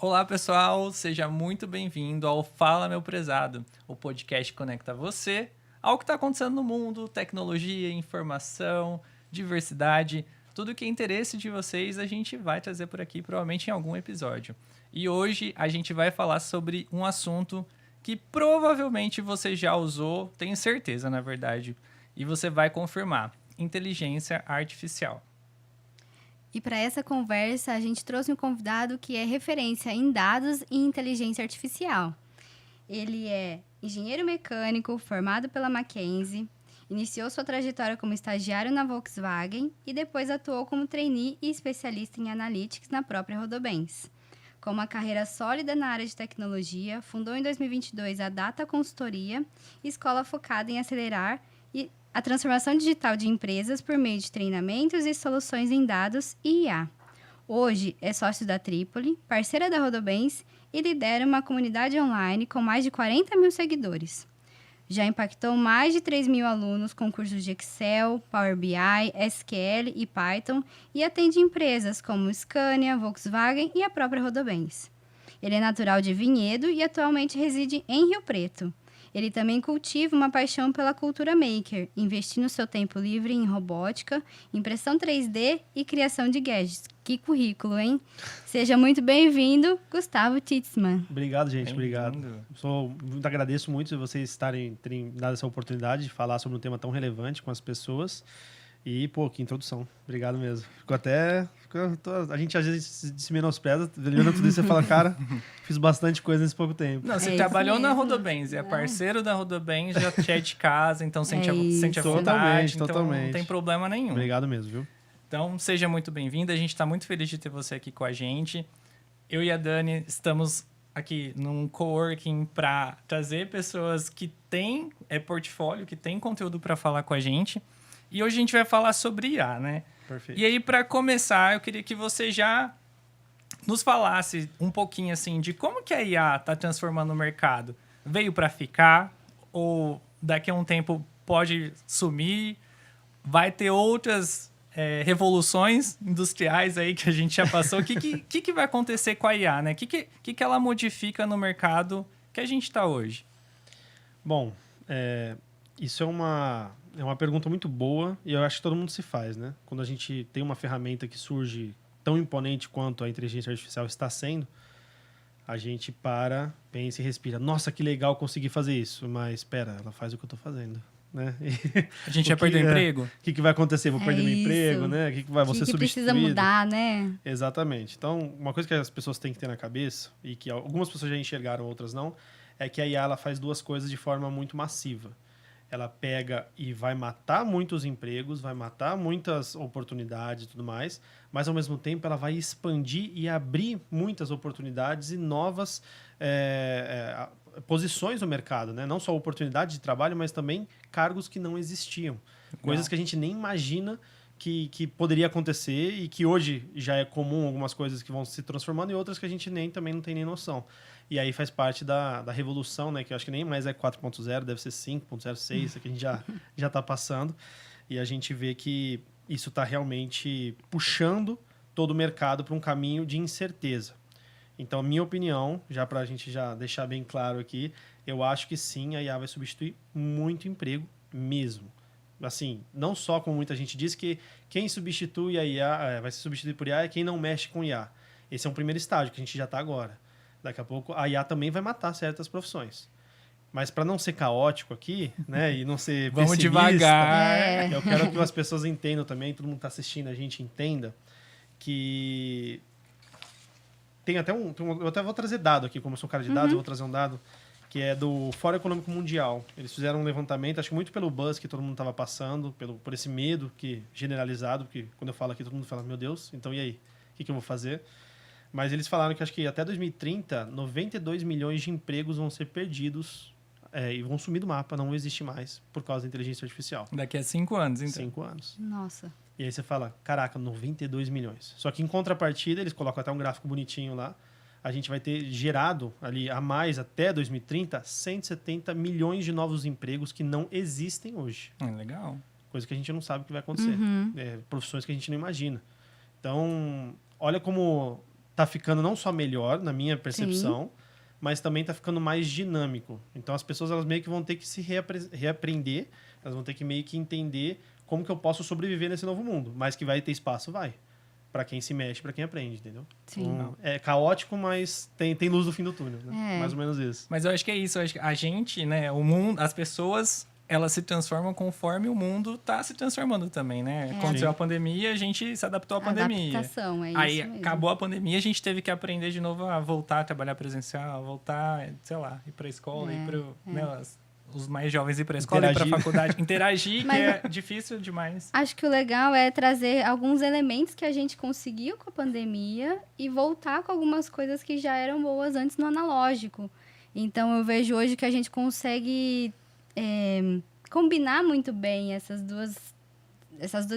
Olá, pessoal! Seja muito bem-vindo ao Fala, Meu Prezado, o podcast que conecta você ao que está acontecendo no mundo, tecnologia, informação, diversidade, tudo que é interesse de vocês a gente vai trazer por aqui, provavelmente em algum episódio. E hoje a gente vai falar sobre um assunto que provavelmente você já usou, tenho certeza, na verdade, e você vai confirmar: inteligência artificial. E para essa conversa, a gente trouxe um convidado que é referência em dados e inteligência artificial. Ele é engenheiro mecânico, formado pela Mackenzie, iniciou sua trajetória como estagiário na Volkswagen e depois atuou como trainee e especialista em analytics na própria Rodobens. Com uma carreira sólida na área de tecnologia, fundou em 2022 a Data Consultoria, escola focada em acelerar a transformação digital de empresas por meio de treinamentos e soluções em dados e IA. Hoje é sócio da Trípoli, parceira da Rodobens e lidera uma comunidade online com mais de 40 mil seguidores. Já impactou mais de 3 mil alunos com cursos de Excel, Power BI, SQL e Python e atende empresas como Scania, Volkswagen e a própria Rodobens. Ele é natural de Vinhedo e atualmente reside em Rio Preto. Ele também cultiva uma paixão pela cultura maker, investindo seu tempo livre em robótica, impressão 3D e criação de gadgets. Que currículo, hein? Seja muito bem-vindo, Gustavo Titzman. Obrigado, gente. Bem-vindo. Obrigado. Agradeço muito vocês terem dado essa oportunidade de falar sobre um tema tão relevante com as pessoas. E, pô, que introdução. Obrigado mesmo. A gente às vezes se menospreza, olhando tudo isso e fala, cara, fiz bastante coisa nesse pouco tempo. Não, você É trabalhou isso na mesmo. Rodobens, é parceiro da Rodobens, já é de casa, então sente a isso. vontade, então Totalmente. não tem problema nenhum. Obrigado mesmo, viu? Então, seja muito bem-vindo, a gente está muito feliz de ter você aqui com a gente. Eu e a Dani estamos aqui num coworking para trazer pessoas que têm portfólio, que têm conteúdo para falar com a gente. E hoje a gente vai falar sobre IA, né? Perfeito. E aí, para começar, eu queria que você já nos falasse um pouquinho assim de como que a IA está transformando o mercado. Veio para ficar ou daqui a um tempo pode sumir? Vai ter outras revoluções industriais aí que a gente já passou? O que vai acontecer com a IA, né? O que ela modifica no mercado que a gente está hoje? Bom, isso é uma pergunta muito boa e eu acho que todo mundo se faz, né? Quando a gente tem uma ferramenta que surge tão imponente quanto a inteligência artificial está sendo, a gente pensa e respira. Nossa, que legal conseguir fazer isso, mas espera, ela faz o que eu estou fazendo, né? A gente vai perder o emprego? O que vai acontecer? Vou perder meu isso. emprego, né? O que vai você que substituído? precisa mudar, né? Exatamente. Então, uma coisa que as pessoas têm que ter na cabeça, e que algumas pessoas já enxergaram, outras não, é que a IA ela faz duas coisas de forma muito massiva. Ela pega e vai matar muitos empregos, vai matar muitas oportunidades e tudo mais, mas ao mesmo tempo ela vai expandir e abrir muitas oportunidades e novas posições no mercado, né? Não só oportunidades de trabalho, mas também cargos que não existiam. Coisas que a gente nem imagina que poderia acontecer e que hoje já é comum, algumas coisas que vão se transformando e outras que a gente também não tem nem noção. E aí faz parte da revolução, né? Que eu acho que nem mais é 4.0, deve ser 5.06, que a gente já está passando. E a gente vê que isso está realmente puxando todo o mercado para um caminho de incerteza. Então, a minha opinião, já para a gente já deixar bem claro aqui, eu acho que sim, a IA vai substituir muito emprego mesmo. Assim, não só como muita gente diz que quem substitui a IA, vai ser substituído por IA é quem não mexe com IA. Esse é um primeiro estágio que a gente já está agora. Daqui a pouco a IA também vai matar certas profissões. Mas para não ser caótico aqui, né, e não ser Vamos pessimista, devagar. eu quero que as pessoas entendam também, todo mundo que está assistindo, a gente entenda que tem até eu até vou trazer dado aqui, como eu sou um cara de dados, eu vou trazer um dado que é do Fórum Econômico Mundial. Eles fizeram um levantamento, acho que muito pelo buzz que todo mundo estava passando, por esse medo generalizado, porque quando eu falo aqui todo mundo fala, meu Deus, então e aí? O que eu vou fazer? Mas eles falaram que acho que até 2030, 92 milhões de empregos vão ser perdidos e vão sumir do mapa, não existe mais, por causa da inteligência artificial. Daqui a 5 anos, então. 5 anos. Nossa. E aí você fala, caraca, 92 milhões. Só que em contrapartida, eles colocam até um gráfico bonitinho lá, a gente vai ter gerado ali a mais até 2030 170 milhões de novos empregos que não existem hoje. Legal. Coisa que a gente não sabe o que vai acontecer. Profissões que a gente não imagina. Então, olha como tá ficando não só melhor, na minha percepção, mas também tá ficando mais dinâmico. Então as pessoas elas meio que vão ter que se reaprender, elas vão ter que meio que entender como que eu posso sobreviver nesse novo mundo. Mas que vai ter espaço, vai. Para quem se mexe, para quem aprende, entendeu? Sim. Então, é caótico, mas tem luz no fim do túnel, né? Mais ou menos isso. Mas eu acho que é isso. Eu acho que a gente, né, o mundo, as pessoas, elas se transformam conforme o mundo tá se transformando também, né? Aconteceu a pandemia, a gente se adaptou à pandemia. Adaptação, é isso Aí mesmo. acabou a pandemia, a gente teve que aprender de novo a voltar a trabalhar presencial, voltar, sei lá, ir pra escola, ir pro, né, os mais jovens ir pra escola, ir pra faculdade, interagir, que é difícil demais. Acho que o legal é trazer alguns elementos que a gente conseguiu com a pandemia e voltar com algumas coisas que já eram boas antes no analógico. Então, eu vejo hoje que a gente consegue combinar muito bem essas duas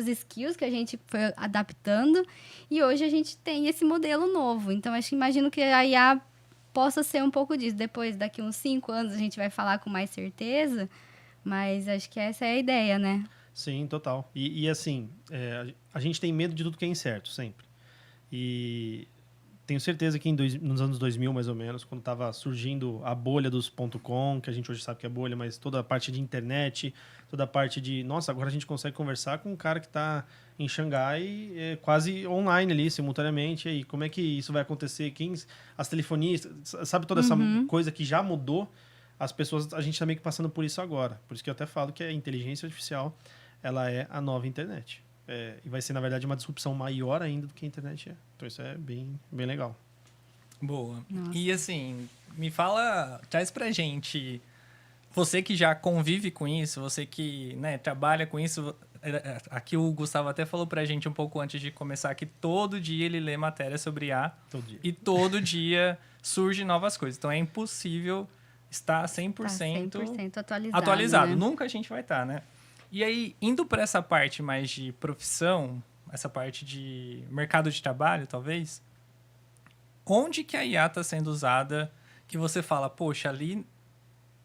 skills que a gente foi adaptando e hoje a gente tem esse modelo novo. Então, imagino que a IA possa ser um pouco disso. Depois, daqui uns 5 anos, a gente vai falar com mais certeza, mas acho que essa é a ideia, né? Sim, total. E assim, a gente tem medo de tudo que é incerto, sempre. E tenho certeza que nos anos 2000, mais ou menos, quando estava surgindo a bolha dos .com, que a gente hoje sabe que é bolha, mas toda a parte de internet, toda a parte de... Nossa, agora a gente consegue conversar com um cara que está em Xangai, quase online ali, simultaneamente. E aí, como é que isso vai acontecer? As telefonistas, sabe toda essa coisa que já mudou? As pessoas, a gente está meio que passando por isso agora. Por isso que eu até falo que a inteligência artificial, ela é a nova internet. E vai ser, na verdade, uma disrupção maior ainda do que a internet é. Então, isso é bem, bem legal. Boa. Nossa. E, assim, me fala, traz pra gente, você que já convive com isso, você que, né, trabalha com isso, aqui o Gustavo até falou pra gente um pouco antes de começar que todo dia ele lê matéria sobre IA. Todo dia. E todo dia surgem novas coisas. Então, é impossível estar 100%, 100% atualizado. né? Nunca a gente vai estar, né? E aí, indo para essa parte mais de profissão, essa parte de mercado de trabalho, talvez, onde que a IA está sendo usada que você fala, poxa, ali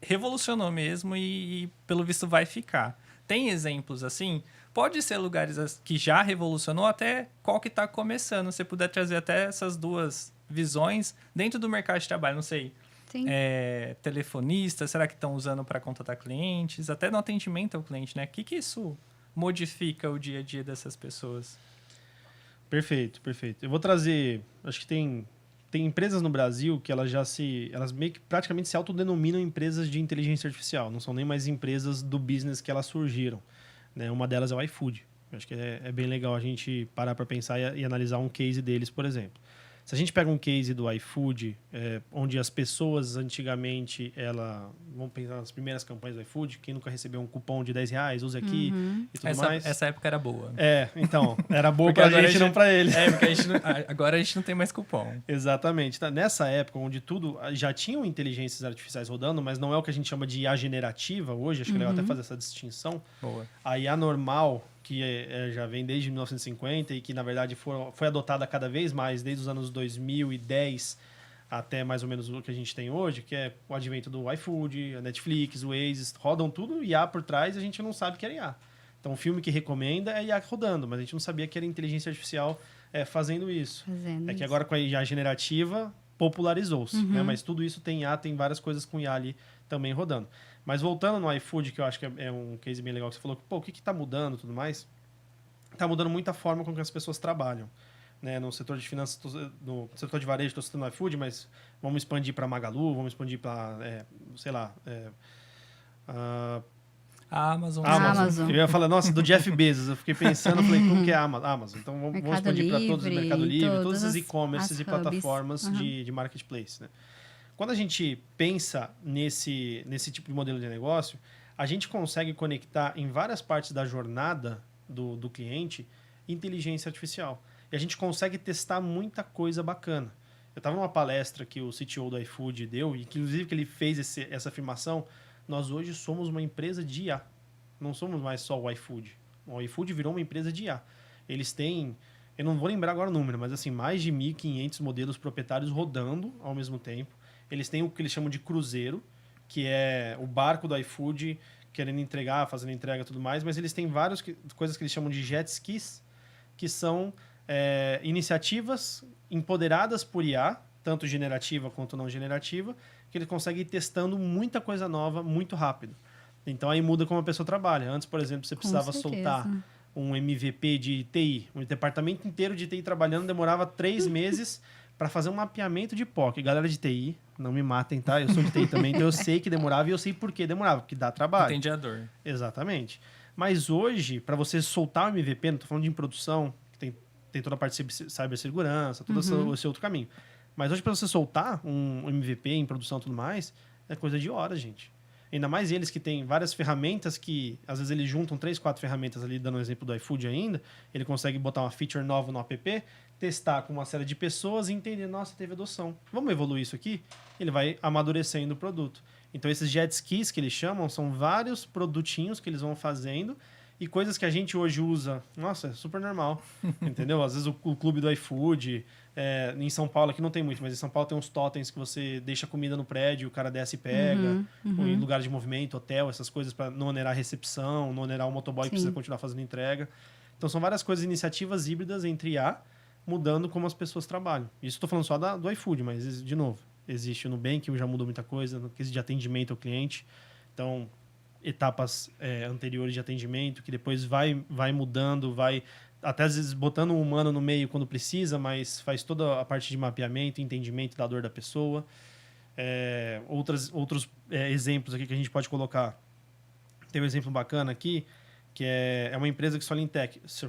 revolucionou mesmo e pelo visto vai ficar? Tem exemplos assim? Pode ser lugares que já revolucionou, até qual que está começando. Se você puder trazer até essas duas visões dentro do mercado de trabalho, não sei. Sim. Telefonistas, será que estão usando para contatar clientes? Até no atendimento ao cliente, né? O que isso modifica o dia a dia dessas pessoas? Perfeito, perfeito. Eu vou trazer... Acho que tem empresas no Brasil que elas meio que praticamente se autodenominam empresas de inteligência artificial. Não são nem mais empresas do business que elas surgiram, né? Uma delas é o iFood. Eu acho que é bem legal a gente parar para pensar e analisar um case deles, por exemplo. Se a gente pega um case do iFood, onde as pessoas antigamente, vamos pensar nas primeiras campanhas do iFood, quem nunca recebeu um cupom de R$10, use aqui e tudo mais. Essa época era boa. Então, era boa pra gente, não pra eles. Porque agora a gente não tem mais cupom. Exatamente. Nessa época, onde tudo já tinham inteligências artificiais rodando, mas não é o que a gente chama de IA generativa hoje, acho que é legal até fazer essa distinção. Boa. A IA normal, que já vem desde 1950 e que, na verdade, foi adotada cada vez mais desde os anos 2010 até mais ou menos o que a gente tem hoje, que é o advento do iFood, a Netflix, o Waze, rodam tudo IA por trás e a gente não sabe que era IA. Então, o filme que recomenda é IA rodando, mas a gente não sabia que era inteligência artificial fazendo isso. Que agora com a IA generativa popularizou-se, né? Mas tudo isso tem IA, tem várias coisas com IA ali também rodando. Mas voltando no iFood, que eu acho que é um case bem legal, que você falou, o que está mudando e tudo mais, está mudando muito a forma com que as pessoas trabalham. Né? No setor de finanças, no setor de varejo, estou citando o iFood, mas vamos expandir para Magalu, vamos expandir para, a Amazon. Amazon. Eu ia falar, nossa, do Jeff Bezos. Eu fiquei pensando, falei, como que é a Amazon? Então vamos expandir para todos, Mercado Livre, todos os e-commerces e plataformas de marketplace, né? Quando a gente pensa nesse tipo de modelo de negócio, a gente consegue conectar em várias partes da jornada do cliente inteligência artificial. E a gente consegue testar muita coisa bacana. Eu estava numa palestra que o CTO do iFood deu, e inclusive que ele fez essa afirmação, nós hoje somos uma empresa de IA. Não somos mais só o iFood. O iFood virou uma empresa de IA. Eles têm, eu não vou lembrar agora o número, mas assim, mais de 1.500 modelos proprietários rodando ao mesmo tempo. Eles têm o que eles chamam de cruzeiro, que é o barco do iFood querendo entregar, fazendo entrega e tudo mais, mas eles têm várias coisas que eles chamam de jet skis, que são iniciativas empoderadas por IA, tanto generativa quanto não generativa, que ele consegue ir testando muita coisa nova muito rápido. Então aí muda como a pessoa trabalha. Antes, por exemplo, você precisava soltar um MVP de TI. Um departamento inteiro de TI trabalhando demorava 3 meses para fazer um mapeamento de POC. Galera de TI, não me matem, tá? Eu sou de TI também, então eu sei que demorava e eu sei por que demorava, porque dá trabalho. Entendi a dor. Exatamente. Mas hoje, para você soltar o MVP, não estou falando de em produção, que tem toda a parte de cibersegurança, todo esse outro caminho. Mas hoje, para você soltar um MVP em produção e tudo mais, é coisa de horas, gente. Ainda mais eles que têm várias ferramentas que, às vezes, eles juntam 3, 4 ferramentas ali, dando um exemplo do iFood ainda, ele consegue botar uma feature nova no app, testar com uma série de pessoas e entender, nossa, teve adoção. Vamos evoluir isso aqui? Ele vai amadurecendo o produto. Então, esses jet skis que eles chamam, são vários produtinhos que eles vão fazendo e coisas que a gente hoje usa. Nossa, é super normal, entendeu? Às vezes o clube do iFood, em São Paulo aqui não tem muito, mas em São Paulo tem uns totens que você deixa comida no prédio, o cara desce e pega, ou em lugares de movimento, hotel, essas coisas para não onerar a recepção, não onerar o motoboy que precisa continuar fazendo entrega. Então, são várias coisas, iniciativas híbridas entre IA, mudando como as pessoas trabalham. Isso estou falando só do iFood, mas, de novo, existe o Nubank, que já mudou muita coisa, no quesito de atendimento ao cliente. Então, etapas anteriores de atendimento, que depois vai mudando, vai até às vezes botando um humano no meio quando precisa, mas faz toda a parte de mapeamento, entendimento da dor da pessoa. Outros exemplos aqui que a gente pode colocar. Tem um exemplo bacana aqui, que é uma empresa que Sofintech, se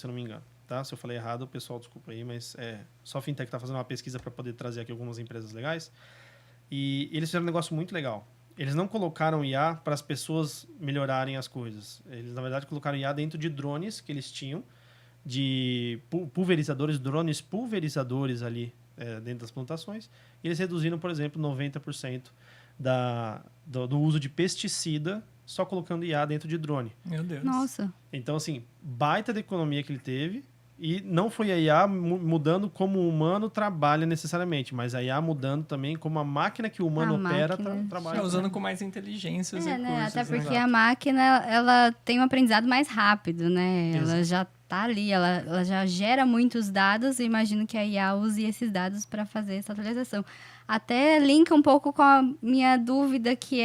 eu não me engano. Tá? Se eu falei errado, pessoal, desculpa aí, mas Sofintech está fazendo uma pesquisa para poder trazer aqui algumas empresas legais. E eles fizeram um negócio muito legal. Eles não colocaram IA para as pessoas melhorarem as coisas. Eles, na verdade, colocaram IA dentro de drones que eles tinham, de pulverizadores, drones pulverizadores ali dentro das plantações. E eles reduziram, por exemplo, 90% do uso de pesticida só colocando IA dentro de drone. Meu Deus. Nossa. Então, assim, baita da economia que ele teve. E não foi a IA mudando como o humano trabalha necessariamente, mas a IA mudando também como a máquina que o humano opera trabalha. Usando com mais inteligência os recursos. Né? Até porque a máquina ela tem um aprendizado mais rápido, né? Exato. Ela já está ali, ela já gera muitos dados e imagino que a IA use esses dados para fazer essa atualização. Até linka um pouco com a minha dúvida que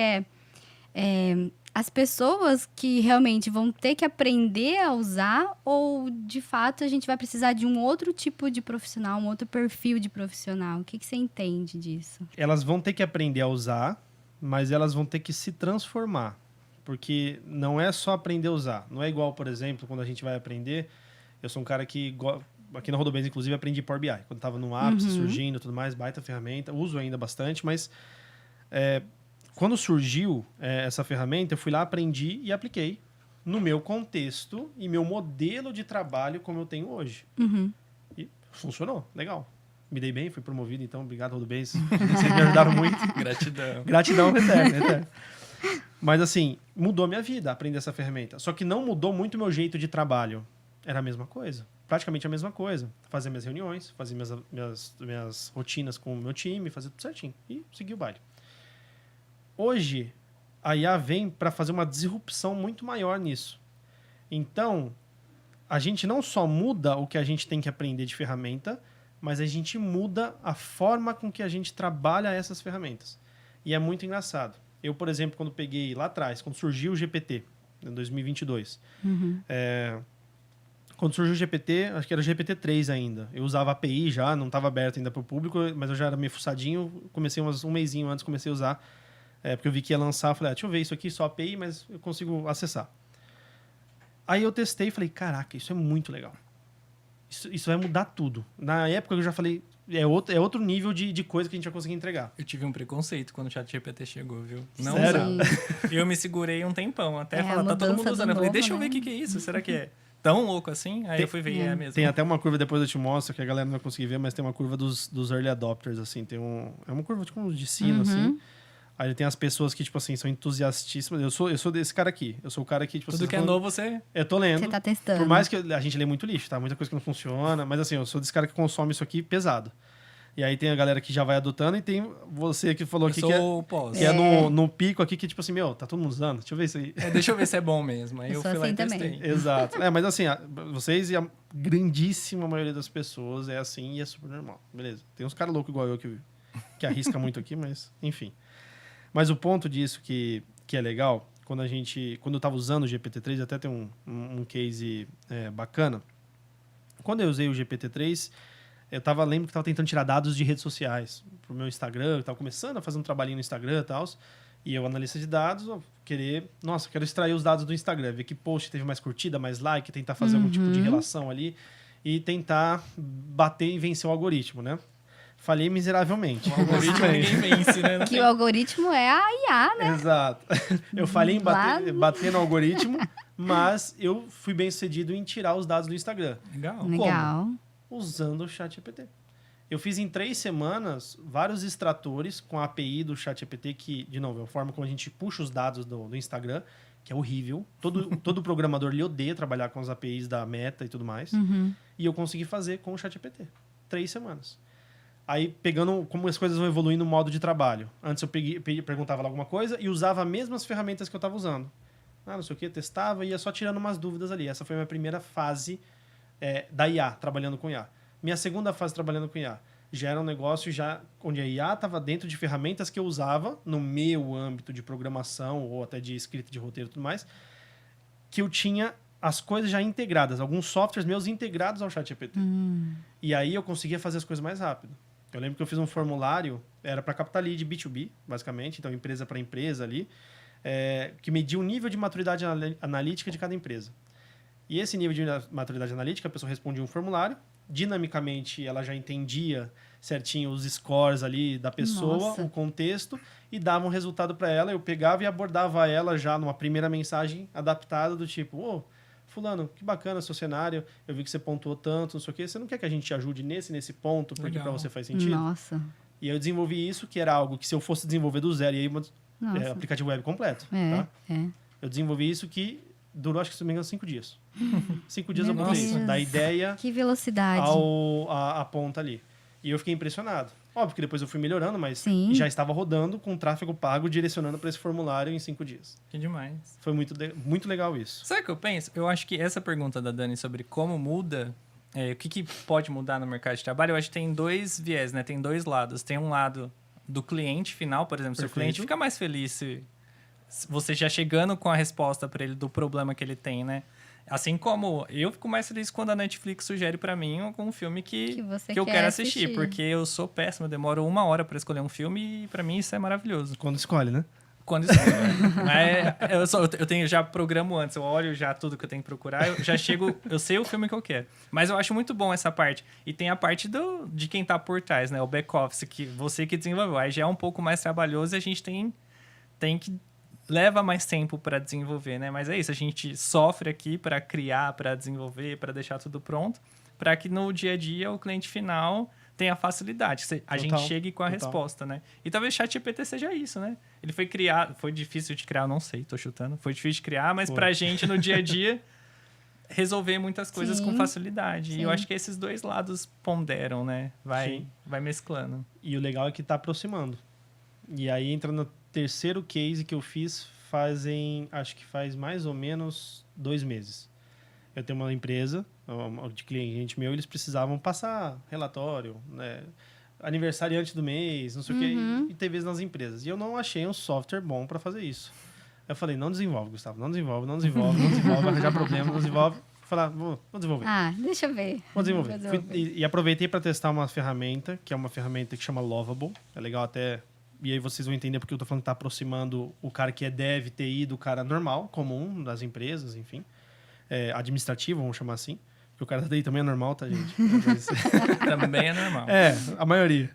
as pessoas que realmente vão ter que aprender a usar ou, de fato, a gente vai precisar de um outro tipo de profissional, um outro perfil de profissional? O que você entende disso? Elas vão ter que aprender a usar, mas elas vão ter que se transformar. Porque não é só aprender a usar. Não é igual, por exemplo, quando a gente vai aprender... Eu sou um cara que... Aqui na Rodobens, inclusive, aprendi Power BI. Quando estava no ápice, surgindo, tudo mais, baita ferramenta. Uso ainda bastante, mas... Quando surgiu essa ferramenta, eu fui lá, aprendi e apliquei no meu contexto e meu modelo de trabalho como eu tenho hoje. E funcionou, legal. Me dei bem, fui promovido, então obrigado, Rodobens. Vocês me ajudaram muito. Gratidão. Gratidão eterna. Mas assim, mudou minha vida aprender essa ferramenta. Só que não mudou muito o meu jeito de trabalho. Era a mesma coisa. Praticamente a mesma coisa. Fazer minhas reuniões, fazer minhas rotinas com o meu time, fazer tudo certinho. E seguir o baile. Hoje, a IA vem para fazer uma disrupção muito maior nisso. Então, a gente não só muda o que a gente tem que aprender de ferramenta, mas a gente muda a forma com que a gente trabalha essas ferramentas. E é muito engraçado. Eu, por exemplo, quando peguei lá atrás, quando surgiu o GPT, em 2022, quando surgiu o GPT, acho que era o GPT-3 ainda. Eu usava API já, não estava aberto ainda para o público, mas eu já era meio fuçadinho, comecei um mesinho antes, comecei a usar. Porque eu vi que ia lançar, falei, deixa eu ver isso aqui, só API, mas eu consigo acessar. Aí eu testei e falei, caraca, isso é muito legal. Isso vai mudar tudo. Na época eu já falei, é outro nível de coisa que a gente vai conseguir entregar. Eu tive um preconceito quando o ChatGPT chegou, viu? Não sério? Eu me segurei um tempão, até falar, tá todo mundo usando. Eu falei, deixa eu ver o que é isso, será que é tão louco assim? Aí eu fui ver, é mesmo. Tem até uma curva, depois eu te mostro, que a galera não vai conseguir ver, mas tem uma curva dos early adopters, assim, é uma curva tipo de sino, assim. Aí tem as pessoas que, tipo assim, são entusiastíssimas. Eu sou desse cara aqui. Eu sou o cara que, tipo... Tudo que é novo, você... Eu tô lendo. Você tá testando. Por mais que a gente lê muito lixo, tá? Muita coisa que não funciona. Mas, assim, eu sou desse cara que consome isso aqui pesado. E aí tem a galera que já vai adotando e tem você que falou aqui que é no pico aqui que, tipo assim, tá todo mundo usando? Deixa eu ver isso aí. Deixa eu ver se é bom mesmo. Aí eu fui lá e testei. Exato. Mas, assim, vocês e grandíssima maioria das pessoas é assim e é super normal. Beleza. Tem uns caras loucos igual eu que arrisca muito aqui, mas enfim. Mas o ponto disso que é legal, quando eu estava usando o GPT-3, até tem um case bacana. Quando eu usei o GPT-3, lembro que estava tentando tirar dados de redes sociais pro meu Instagram, eu estava começando a fazer um trabalhinho no Instagram e tal, e eu, analista de dados, quero extrair os dados do Instagram, ver que post teve mais curtida, mais like, tentar fazer algum tipo de relação ali e tentar bater e vencer o algoritmo, né? Falhei miseravelmente. O algoritmo ninguém vence, né? Que o algoritmo é a IA, né? Exato. Eu falhei em bater no algoritmo, mas eu fui bem sucedido em tirar os dados do Instagram. Legal. Legal. Usando o ChatGPT. Eu fiz em 3 semanas vários extratores com a API do ChatGPT, que, de novo, é a forma como a gente puxa os dados do Instagram, que é horrível. Todo programador lhe odeia trabalhar com as APIs da Meta e tudo mais. E eu consegui fazer com o ChatGPT. 3 semanas. Aí, pegando como as coisas vão evoluir no modo de trabalho. Antes eu perguntava lá alguma coisa e usava as mesmas ferramentas que eu estava usando. Não sei o que, testava e ia só tirando umas dúvidas ali. Essa foi a minha primeira fase da IA, trabalhando com IA. Minha segunda fase trabalhando com IA já era um negócio onde a IA estava dentro de ferramentas que eu usava no meu âmbito de programação ou até de escrita de roteiro e tudo mais, que eu tinha as coisas já integradas, alguns softwares meus integrados ao ChatGPT. E aí eu conseguia fazer as coisas mais rápido. Eu lembro que eu fiz um formulário, era para captar lead B2B, basicamente, então empresa para empresa ali, que media o nível de maturidade analítica de cada empresa. E esse nível de maturidade analítica, a pessoa respondia um formulário, dinamicamente ela já entendia certinho os scores ali da pessoa, Nossa. o contexto, e dava um resultado para ela. Eu pegava e abordava ela já numa primeira mensagem adaptada do tipo, fulano, que bacana seu cenário, eu vi que você pontuou tanto, não sei o quê, você não quer que a gente te ajude nesse ponto, porque para você faz sentido? Nossa. E eu desenvolvi isso, que era algo que se eu fosse desenvolver do zero, e aí aplicativo web completo, tá? Eu desenvolvi isso que durou, acho que se não me engano, 5 dias. 5 dias eu botei isso, da ideia que velocidade. à ponta ali. E eu fiquei impressionado. Óbvio que depois eu fui melhorando, mas Sim. já estava rodando com tráfego pago, direcionando para esse formulário em 5 dias. Que demais. Foi muito legal isso. Sabe o que eu penso? Eu acho que essa pergunta da Dani sobre como muda, o que pode mudar no mercado de trabalho, eu acho que tem 2 viés, né? Tem 2 lados. Tem um lado do cliente final, por exemplo, se o cliente fica mais feliz se você já chegando com a resposta para ele do problema que ele tem, né? Assim como eu fico mais feliz quando a Netflix sugere para mim algum filme que eu quero assistir, porque eu sou péssimo, eu demoro 1 hora para escolher um filme e para mim isso é maravilhoso. Quando escolhe, né? Quando escolhe. Eu tenho já programo antes, eu olho já tudo que eu tenho que procurar, eu já chego, eu sei o filme que eu quero. Mas eu acho muito bom essa parte. E tem a parte de quem tá por trás, né? O back-office, que você que desenvolveu. Aí já é um pouco mais trabalhoso e a gente tem que leva mais tempo para desenvolver, né? Mas é isso, a gente sofre aqui para criar, para desenvolver, para deixar tudo pronto, para que no dia a dia o cliente final tenha facilidade, a gente chegue com a resposta, né? E talvez o ChatGPT seja isso, né? Ele foi criado, foi difícil de criar, não sei, tô chutando, foi difícil de criar, mas pra gente no dia a dia resolver muitas coisas com facilidade. Sim. E eu acho que esses 2 lados ponderam, né? Vai mesclando. E o legal é que tá aproximando. E aí entra no terceiro case que eu fiz acho que faz mais ou menos 2 meses. Eu tenho uma empresa de cliente meu, eles precisavam passar relatório, né? Aniversariante do mês, não sei o quê, e TVs nas empresas. E eu não achei um software bom para fazer isso. Eu falei, não desenvolve, Gustavo, não desenvolve, vai arranjar problema, não desenvolve. Falar, vou desenvolver. Deixa eu ver. Vou desenvolver. E aproveitei para testar uma ferramenta, que é uma ferramenta que chama Lovable. É legal até... E aí vocês vão entender porque eu tô falando que tá aproximando o cara que é dev, TI, do cara normal, comum, das empresas, enfim. Administrativo, vamos chamar assim. Porque o cara da TI também é normal, tá, gente? Também é normal. A maioria.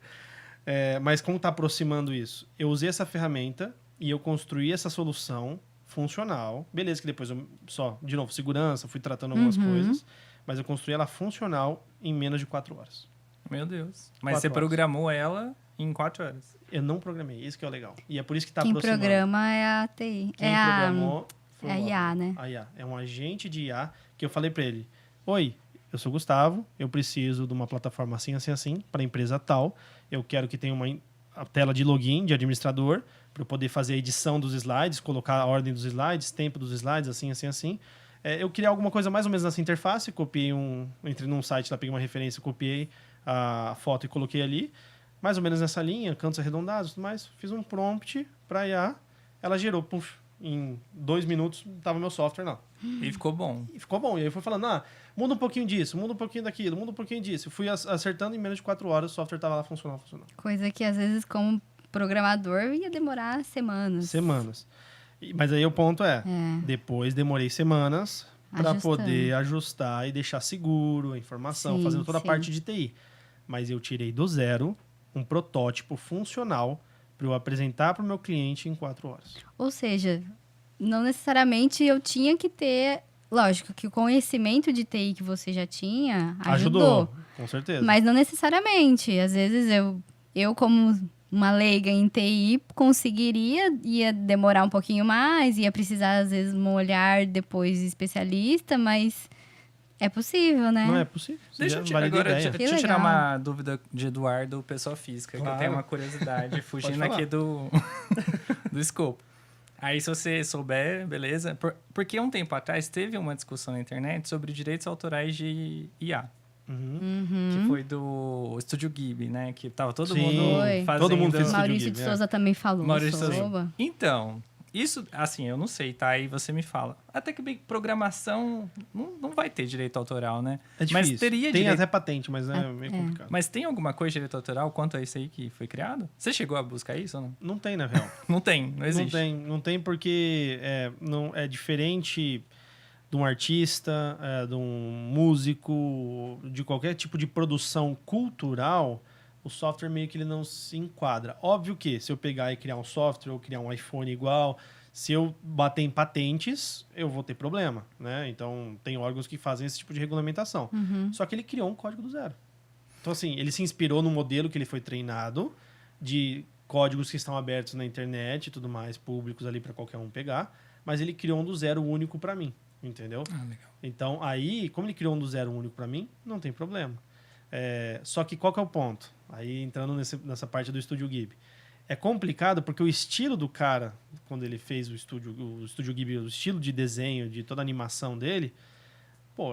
Mas como tá aproximando isso? Eu usei essa ferramenta e eu construí essa solução funcional. Beleza que depois eu de novo, segurança, fui tratando algumas coisas. Mas eu construí ela funcional em menos de 4 horas. Meu Deus. Mas você programou ela em 4 horas. Eu não programei, isso que é o legal. E é por isso que tá Quem aproximando. Quem programa é a TI. Quem programou foi a IA, né? A IA. É um agente de IA que eu falei para ele, oi, eu sou o Gustavo, eu preciso de uma plataforma assim, assim, assim, para a empresa tal. Eu quero que tenha a tela de login de administrador para eu poder fazer a edição dos slides, colocar a ordem dos slides, tempo dos slides, assim, assim, assim. Eu queria alguma coisa mais ou menos nessa interface, entrei num site lá, peguei uma referência, copiei a foto e coloquei ali, mais ou menos nessa linha, cantos arredondados e tudo mais, fiz um prompt para IA, ela gerou, em 2 minutos tava meu software lá. E ficou bom. E ficou bom. E aí eu fui falando, muda um pouquinho disso, muda um pouquinho daquilo, muda um pouquinho disso. Fui acertando em menos de 4 horas, o software tava lá funcionando. Coisa que, às vezes, como programador, ia demorar semanas. Mas aí o ponto depois demorei semanas para Ajustando. poder ajustar e deixar seguro a informação, Sim, fazendo toda a sim. parte de TI. Mas eu tirei do zero um protótipo funcional para eu apresentar para o meu cliente em 4 horas. Ou seja, não necessariamente eu tinha que ter... Lógico que o conhecimento de TI que você já tinha ajudou. Com certeza. Mas não necessariamente. Às vezes eu como uma leiga em TI, ia demorar um pouquinho mais, ia precisar, às vezes, um olhar depois especialista, mas é possível, né? Não é possível. Deixa eu Que tirar legal. uma dúvida de Eduardo, pessoa física, que eu Claro. tenho uma curiosidade, fugindo falar. aqui do escopo. Aí, se você souber, beleza. Porque um tempo atrás teve uma discussão na internet sobre direitos autorais de IA. Que foi do Estúdio Ghibli, né? Que tava todo Sim. mundo Foi. fazendo... Todo mundo fez Estúdio Maurício Ghibli, de Souza também falou Maurício de Souza. sobre. Então, isso, assim, eu não sei, tá? Aí você me fala. Até que bem, programação não vai ter direito autoral, né? É difícil. Mas teria Tem direito... até patente, mas é meio complicado. Mas tem alguma coisa de direito autoral quanto a isso aí que foi criado? Você chegou a buscar isso ou não? Não tem, na real. Não tem, não existe. Não tem porque não é diferente de um artista, de um músico, de qualquer tipo de produção cultural, o software meio que ele não se enquadra. Óbvio que se eu pegar e criar um software ou criar um iPhone igual, se eu bater em patentes, eu vou ter problema, né? Então, tem órgãos que fazem esse tipo de regulamentação. Só que ele criou um código do zero. Então, assim, ele se inspirou no modelo que ele foi treinado de códigos que estão abertos na internet e tudo mais, públicos ali para qualquer um pegar, mas ele criou um do zero único para mim, entendeu? Legal. Então, aí, como ele criou um do zero único para mim, não tem problema. Só que qual que é o ponto? Aí, entrando nessa parte do Estúdio Ghibli. É complicado porque o estilo do cara, quando ele fez o Estúdio Ghibli, o estilo de desenho, de toda a animação dele,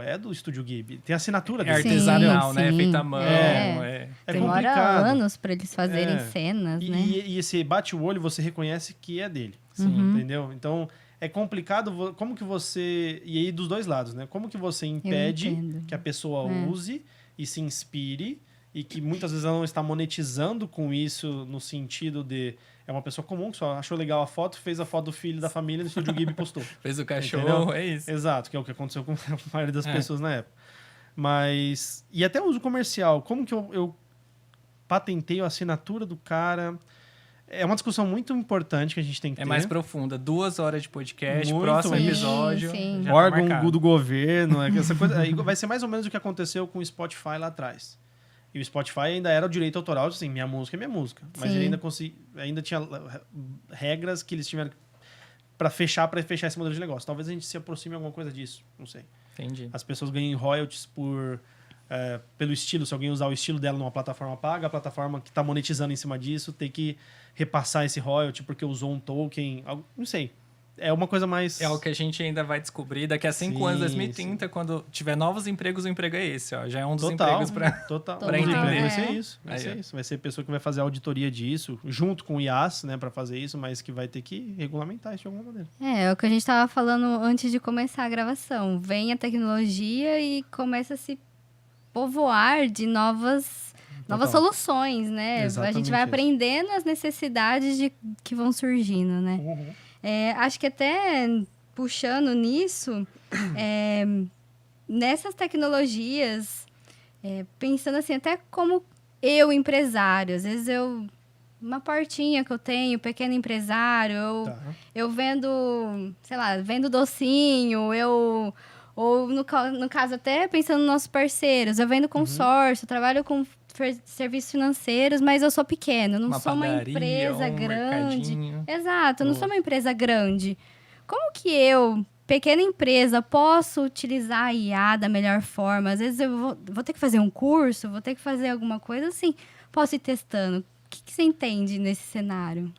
é do Estúdio Ghibli. Tem a assinatura É dele. artesanal, Sim, né? sim. Feita à mão. É Demora complicado. anos para eles fazerem cenas, né? E esse bate o olho, você reconhece que é dele. Entendeu? Então, é complicado como que você... E aí, dos dois lados, né? Como que você impede entendo. que a pessoa use e se inspire e que muitas vezes ela não está monetizando com isso no sentido de... É uma pessoa comum que só achou legal a foto, fez a foto do filho da família no Estúdio Ghibli e postou. Fez o cachorro, Entendeu? é isso. Exato, que é o que aconteceu com a maioria das pessoas na época. Mas... E até o uso comercial. Como que eu patenteio a assinatura do cara? É uma discussão muito importante que a gente tem que ter. É mais profunda. 2 horas de podcast, Muito próximo isso. episódio. Sim. já tá Órgão marcado. do governo, essa coisa. Aí vai ser mais ou menos o que aconteceu com o Spotify lá atrás. E o Spotify ainda era o direito autoral, assim, minha música é minha música. Mas Sim. ele ainda tinha regras que eles tiveram para fechar esse modelo de negócio. Talvez a gente se aproxime alguma coisa disso, não sei. Entendi. As pessoas ganhem royalties pelo estilo. Se alguém usar o estilo dela numa plataforma paga, a plataforma que está monetizando em cima disso tem que repassar esse royalty porque usou um token. Não sei. É uma coisa mais... É o que a gente ainda vai descobrir daqui a 5 Sim, anos, 2030, quando tiver novos empregos, o emprego é esse, ó. Já é um dos Total, empregos para... total. pra Um dos entender. empregos vai ser isso. Vai Aí, ser ó. isso. Vai ser a pessoa que vai fazer a auditoria disso, junto com o IAS, né, para fazer isso, mas que vai ter que regulamentar isso de alguma maneira. É o que a gente estava falando antes de começar a gravação. Vem a tecnologia e começa a se povoar de novas soluções, né? A Exatamente gente vai isso. aprendendo as necessidades que vão surgindo, né? Acho que até puxando nisso, nessas tecnologias, pensando assim, até como empresário, às vezes uma portinha que eu tenho, pequeno empresário, eu vendo, sei lá, vendo docinho, ou no caso até pensando nos nossos parceiros, eu vendo consórcio, trabalho com serviços financeiros, mas eu sou pequeno, não sou uma padaria, empresa um grande. mercadinho. Exato, eu não sou uma empresa grande. Como que eu, pequena empresa, posso utilizar a IA da melhor forma? Às vezes eu vou ter que fazer um curso, vou ter que fazer alguma coisa assim, posso ir testando. O que você entende nesse cenário?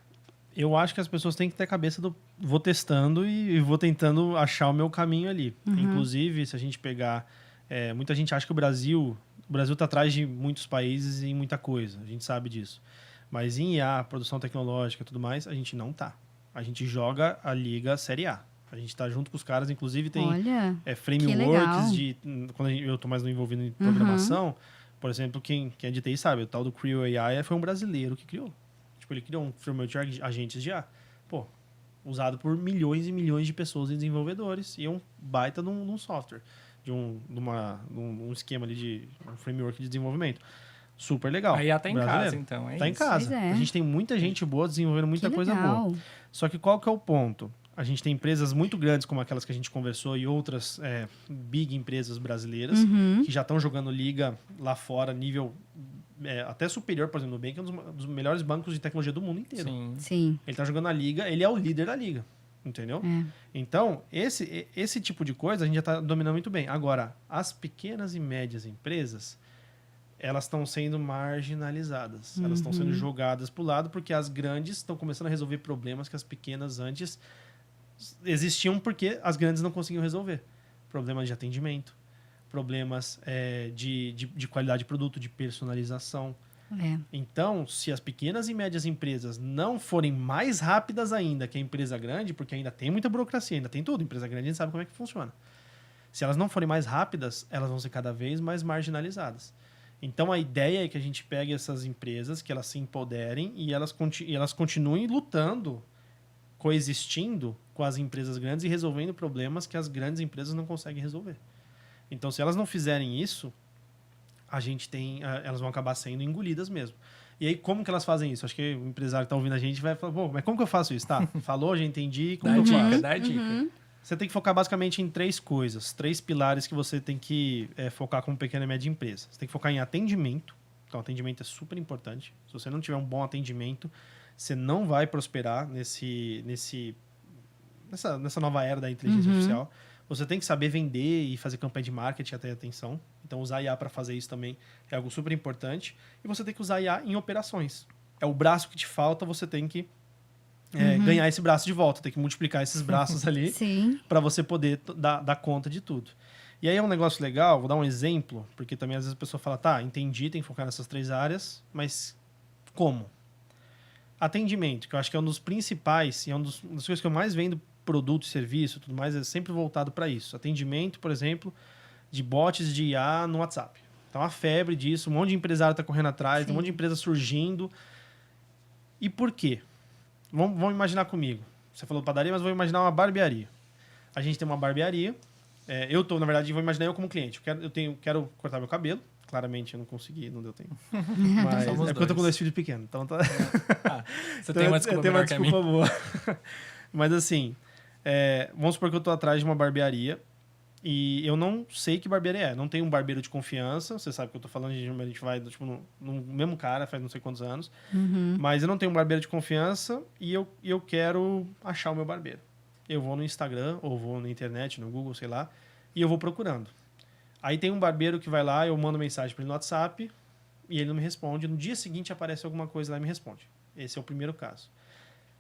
Eu acho que as pessoas têm que ter a cabeça do vou testando e vou tentando achar o meu caminho ali. Uhum. Inclusive, se a gente pegar... muita gente acha que o Brasil está atrás de muitos países em muita coisa. A gente sabe disso. Mas em IA, produção tecnológica e tudo mais, a gente não tá. A gente joga a Liga Série A. A gente tá junto com os caras. Inclusive, tem Olha, frameworks de... Quando eu tô mais envolvido em programação, por exemplo, quem é de TI sabe, o tal do Creo AI foi um brasileiro que criou. Tipo, ele criou um framework de agentes de IA. Pô, usado por milhões e milhões de pessoas e desenvolvedores. E é um baita num software. De um esquema ali de um framework de desenvolvimento. Super legal. A IA tá em brasileiro. casa, então, é tá isso. em casa. Pois é. A gente tem muita gente boa desenvolvendo muita que coisa legal. boa. Só que qual que é o ponto? A gente tem empresas muito grandes, como aquelas que a gente conversou, e outras big empresas brasileiras, que já estão jogando liga lá fora, nível até superior, por exemplo, o Nubank é um dos melhores bancos de tecnologia do mundo inteiro. Sim. Ele está jogando a liga, ele é o líder da liga. Entendeu? Então, esse tipo de coisa a gente já está dominando muito bem. Agora, as pequenas e médias empresas, elas estão sendo marginalizadas. Elas estão sendo jogadas para o lado porque as grandes estão começando a resolver problemas que as pequenas antes existiam porque as grandes não conseguiam resolver. Problemas de atendimento, problemas de qualidade de produto, de personalização. Então, se as pequenas e médias empresas não forem mais rápidas ainda que a empresa grande, porque ainda tem muita burocracia, ainda tem tudo, empresa grande a gente sabe como é que funciona. Se elas não forem mais rápidas, elas vão ser cada vez mais marginalizadas. Então, a ideia é que a gente pegue essas empresas, que elas se empoderem e elas continuem lutando, coexistindo com as empresas grandes e resolvendo problemas que as grandes empresas não conseguem resolver. Então, se elas não fizerem isso, elas vão acabar sendo engolidas mesmo. E aí, como que elas fazem isso? Acho que o empresário que está ouvindo a gente vai falar, pô, mas como que eu faço isso? Tá, falou, já entendi, como que eu faço? Dá dica. Você tem que focar basicamente em 3 coisas, 3 pilares que você tem que focar como pequena e média empresa. Você tem que focar em atendimento. Então, atendimento é super importante. Se você não tiver um bom atendimento, você não vai prosperar nessa nova era da inteligência artificial. Você tem que saber vender e fazer campanha de marketing até atenção. Então, usar IA para fazer isso também é algo super importante. E você tem que usar IA em operações. É o braço que te falta, você tem que ganhar esse braço de volta. Tem que multiplicar esses braços ali para você poder dar conta de tudo. E aí é um negócio legal, vou dar um exemplo, porque também às vezes a pessoa fala, tá, entendi, tem que focar nessas 3 áreas, mas como? Atendimento, que eu acho que é um dos principais e é uma das coisas que eu mais vendo produto e serviço, tudo mais, é sempre voltado para isso. Atendimento, por exemplo, de bots de IA no WhatsApp. Tá uma febre disso, um monte de empresário está correndo atrás, tem um monte de empresa surgindo. E por quero Vamos imaginar comigo. Você falou padaria, mas vou imaginar uma barbearia. A gente tem uma barbearia. Na verdade, vou imaginar eu como cliente. Quero cortar meu cabelo. Claramente eu não consegui, não deu tempo. Mas Somos porque eu tô com dois. 2 filhos pequenos. Então tá... Você tem uma desculpa melhor que a minha. boa. Mas assim, vamos supor que eu tô atrás de uma barbearia e eu não sei que barbearia é. Não tenho um barbeiro de confiança. Você sabe que eu tô falando, a gente vai tipo, no mesmo cara faz não sei quantos anos. Mas eu não tenho um barbeiro de confiança e eu quero achar o meu barbeiro. Eu vou no Instagram ou vou na internet, no Google, sei lá, e eu vou procurando. Aí tem um barbeiro que vai lá, eu mando mensagem para ele no WhatsApp e ele não me responde. No dia seguinte aparece alguma coisa lá e me responde. Esse é o primeiro caso.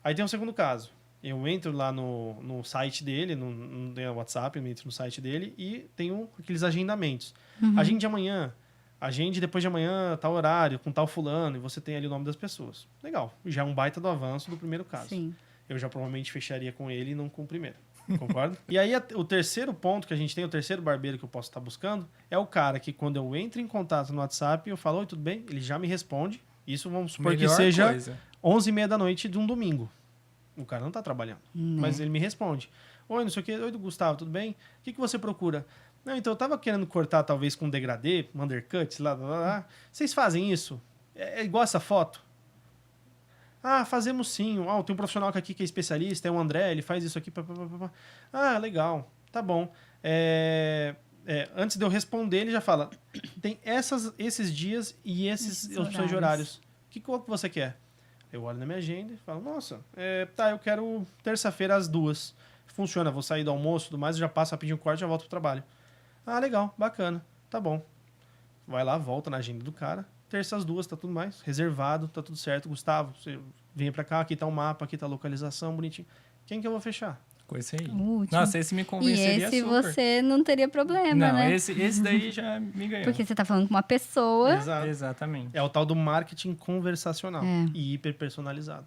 Aí tem um segundo caso. Eu entro lá no site dele, no WhatsApp, eu entro no site dele e tenho aqueles agendamentos. Agende amanhã, agende depois de amanhã, tal horário, com tal fulano, e você tem ali o nome das pessoas. Legal. Já é um baita do avanço do primeiro caso. Sim. Eu já provavelmente fecharia com ele e não com o primeiro. Concorda? E aí, o terceiro ponto que a gente tem, o terceiro barbeiro que eu posso estar buscando, é o cara que quando eu entro em contato no WhatsApp, eu falo, oi, tudo bem? Ele já me responde. Isso vamos supor que seja 11h30 da noite de um domingo. O cara não está trabalhando, mas ele me responde. Oi, não sei o quê. Oi, Gustavo, tudo bem? O que você procura? Não, então eu estava querendo cortar talvez com degradê, um undercut, lá. Vocês fazem isso? É igual essa foto? Ah, fazemos sim. Tem um profissional aqui que é especialista, é o André, ele faz isso aqui. Ah, legal. Tá bom. Antes de eu responder, ele já fala, tem esses dias e esses opções de horários. Qual que você quer? Eu olho na minha agenda e falo, nossa, eu quero terça-feira às 2h. Funciona, vou sair do almoço e tudo mais, já passo a pedir um corte e já volto pro trabalho. Ah, legal, bacana, tá bom. Vai lá, volta na agenda do cara. Terça às 2h, tá tudo mais reservado, tá tudo certo. Gustavo, você vem pra cá, aqui tá o mapa, aqui tá a localização, bonitinho. quem que eu vou fechar? Com esse aí. O último. Nossa, esse me E convenceria esse super. você não teria problema, Não, né? esse daí já me ganhou. Porque você tá falando com uma pessoa. Exato. Exatamente. É o tal do marketing conversacional e hiperpersonalizado,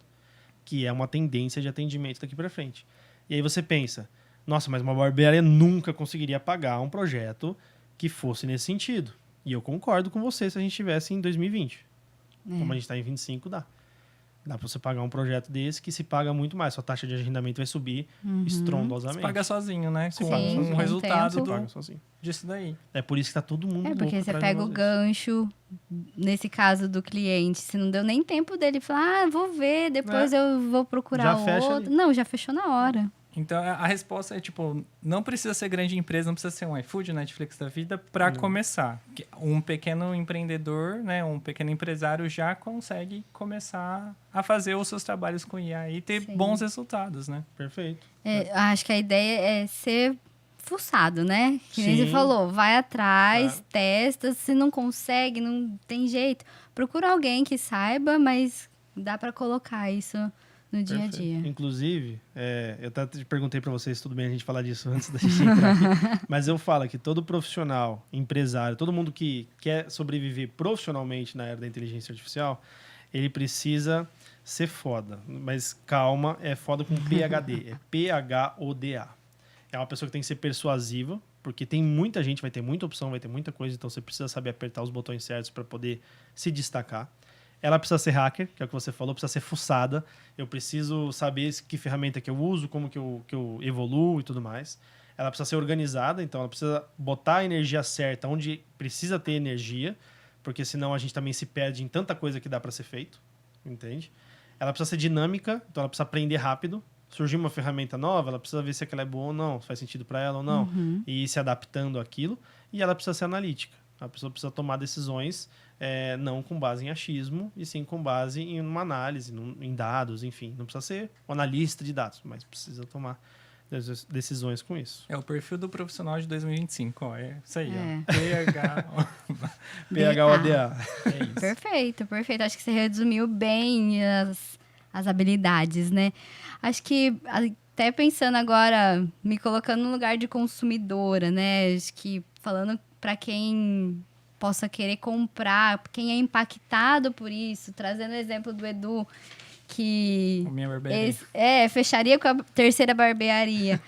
que é uma tendência de atendimento daqui para frente. E aí você pensa, nossa, mas uma barbearia nunca conseguiria pagar um projeto que fosse nesse sentido. E eu concordo com você se a gente estivesse em 2020. Como a gente está em 25, dá. Dá para você pagar um projeto desse que se paga muito mais. Sua taxa de agendamento vai subir estrondosamente. Você paga sozinho, né? Sim, Com com um resultado tempo. Você paga sozinho. disso daí. É por isso que tá todo mundo É, louco porque você atrás de pega o vocês. gancho, nesse caso do cliente, se não deu nem tempo dele falar, vou ver, depois eu vou procurar Já fecha outro. ali. Não, já fechou na hora. Então, a resposta é, tipo, não precisa ser grande empresa, não precisa ser um iFood, Netflix da vida, para começar. Um pequeno empreendedor, né, um pequeno empresário já consegue começar a fazer os seus trabalhos com IA e ter Sim. bons resultados, né? Perfeito. Acho que a ideia é ser fuçado, né? Que nem Sim. você falou, vai atrás, testa, se não consegue, não tem jeito. Procura alguém que saiba, mas dá para colocar isso no dia a Perfeito. dia. Inclusive, eu até te perguntei para vocês, tudo bem a gente falar disso antes da gente entrar aqui, mas eu falo que todo profissional, empresário, todo mundo que quer sobreviver profissionalmente na era da inteligência artificial, ele precisa ser foda. Mas calma, é foda com PHD, é PHODA. É uma pessoa que tem que ser persuasiva, porque tem muita gente, vai ter muita opção, vai ter muita coisa, então você precisa saber apertar os botões certos para poder se destacar. Ela precisa ser hacker, que é o que você falou, precisa ser fuçada. Eu preciso saber que ferramenta que eu uso, como que eu evoluo e tudo mais. Ela precisa ser organizada, então ela precisa botar a energia certa onde precisa ter energia, porque senão a gente também se perde em tanta coisa que dá para ser feito, entende? Ela precisa ser dinâmica, então ela precisa aprender rápido. Surgiu uma ferramenta nova, ela precisa ver se aquela é boa ou não, se faz sentido para ela ou não, e ir se adaptando àquilo. E ela precisa ser analítica. A pessoa precisa tomar decisões não com base em achismo, e sim com base em uma análise, em dados, enfim. Não precisa ser um analista de dados, mas precisa tomar decisões com isso. É o perfil do profissional de 2025, ó. É isso aí, É. ó. PH. PHODA. É isso. Perfeito, perfeito. Acho que você resumiu bem as habilidades, né? Acho que até pensando agora, me colocando no lugar de consumidora, né? Acho que falando para quem possa querer comprar, quem é impactado por isso, trazendo o exemplo do Edu, que A minha barbearia. fecharia com a terceira barbearia.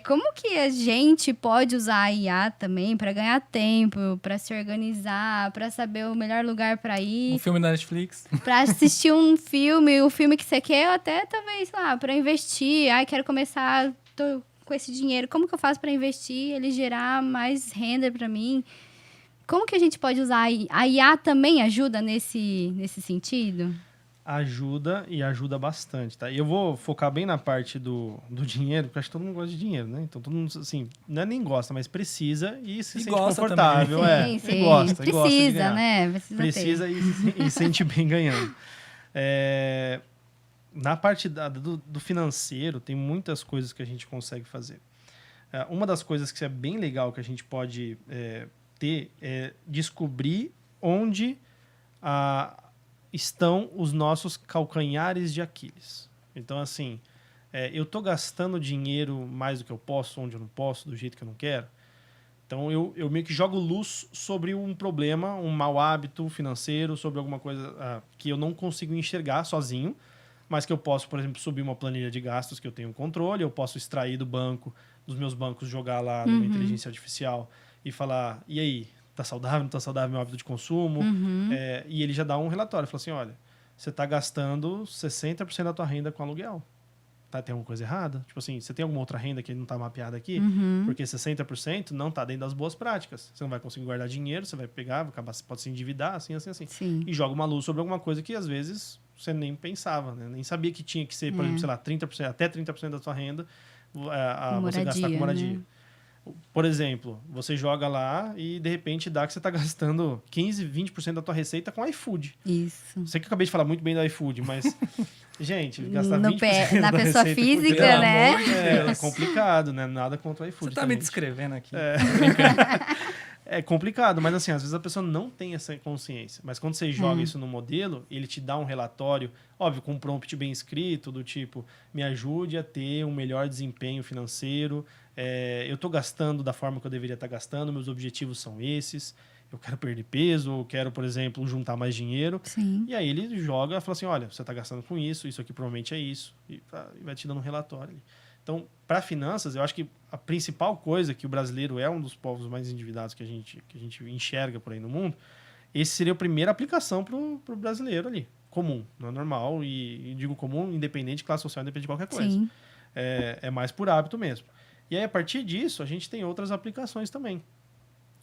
Como que a gente pode usar a IA também para ganhar tempo, para se organizar, para saber o melhor lugar para ir, Um filme da Netflix. para assistir um filme, o filme que você quer, ou até talvez lá para investir. Quero começar, tô com esse dinheiro, como que eu faço para investir, ele gerar mais renda para mim? Como que a gente pode usar a IA também ajuda nesse sentido? Ajuda e ajuda bastante, tá? E eu vou focar bem na parte do dinheiro, porque acho que todo mundo gosta de dinheiro, né? Então todo mundo, assim, não é nem gosta, mas precisa e se sente gosta confortável. também. Sim, sim. E gosta de Precisa, ganhar. né? Precisa e sente bem ganhando. Na parte do financeiro, tem muitas coisas que a gente consegue fazer. Uma das coisas que é bem legal que a gente pode ter é descobrir onde estão os nossos calcanhares de Aquiles. Então, assim, eu estou gastando dinheiro mais do que eu posso, onde eu não posso, do jeito que eu não quero. Então, eu meio que jogo luz sobre um problema, um mau hábito financeiro, sobre alguma coisa que eu não consigo enxergar sozinho, mas que eu posso, por exemplo, subir uma planilha de gastos que eu tenho controle, eu posso extrair dos meus bancos, jogar lá numa inteligência artificial e falar, e aí, tá saudável, não tá saudável meu hábito de consumo? E ele já dá um relatório, fala assim, olha, você tá gastando 60% da tua renda com aluguel. Tem alguma coisa errada? Tipo assim, você tem alguma outra renda que não tá mapeada aqui? Porque 60% não tá dentro das boas práticas. Você não vai conseguir guardar dinheiro, você vai pegar, pode se endividar, assim. Sim. E joga uma luz sobre alguma coisa que, às vezes, você nem pensava, né? Nem sabia que tinha que ser, por exemplo, sei lá, 30%, até 30% da sua renda você gastar com moradia. Né? Por exemplo, você joga lá e, de repente, dá que você tá gastando 15%, 20% da tua receita com iFood. Isso. Sei que eu acabei de falar muito bem do iFood, mas, gente, gastar 20% na da pessoa receita física, pelo né? amor de é Deus. complicado, né? Nada contra o iFood. Você tá tá, me gente? descrevendo aqui. É complicado, mas assim, às vezes a pessoa não tem essa consciência. Mas quando você joga isso no modelo, ele te dá um relatório, óbvio, com um prompt bem escrito, do tipo, me ajude a ter um melhor desempenho financeiro, eu estou gastando da forma que eu deveria estar gastando, meus objetivos são esses, eu quero perder peso, eu quero, por exemplo, juntar mais dinheiro. Sim. E aí ele joga e fala assim, olha, você está gastando com isso aqui provavelmente é isso. E vai te dando um relatório. Então, para finanças, eu acho que a principal coisa que o brasileiro é um dos povos mais endividados que a gente enxerga por aí no mundo, esse seria a primeira aplicação para o brasileiro ali, comum, não é normal, e digo comum, independente de classe social, independente de qualquer coisa. Sim. É mais por hábito mesmo. E aí, a partir disso, a gente tem outras aplicações também.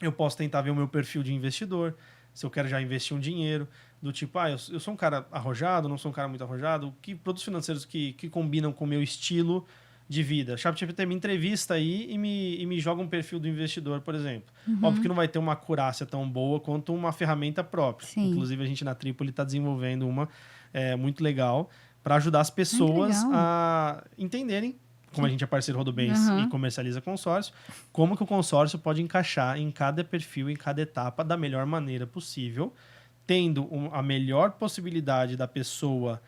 Eu posso tentar ver o meu perfil de investidor, se eu quero já investir um dinheiro, do tipo, eu sou um cara arrojado, não sou um cara muito arrojado, que produtos financeiros que combinam com o meu estilo de vida. ChatGPT me entrevista aí e me joga um perfil do investidor, por exemplo. Óbvio que não vai ter uma acurácia tão boa quanto uma ferramenta própria. Sim. Inclusive, a gente na Trípoli está desenvolvendo uma muito legal para ajudar as pessoas a entenderem, como a gente é parceiro Rodobens e comercializa consórcio, como que o consórcio pode encaixar em cada perfil, em cada etapa, da melhor maneira possível, tendo a melhor possibilidade da pessoa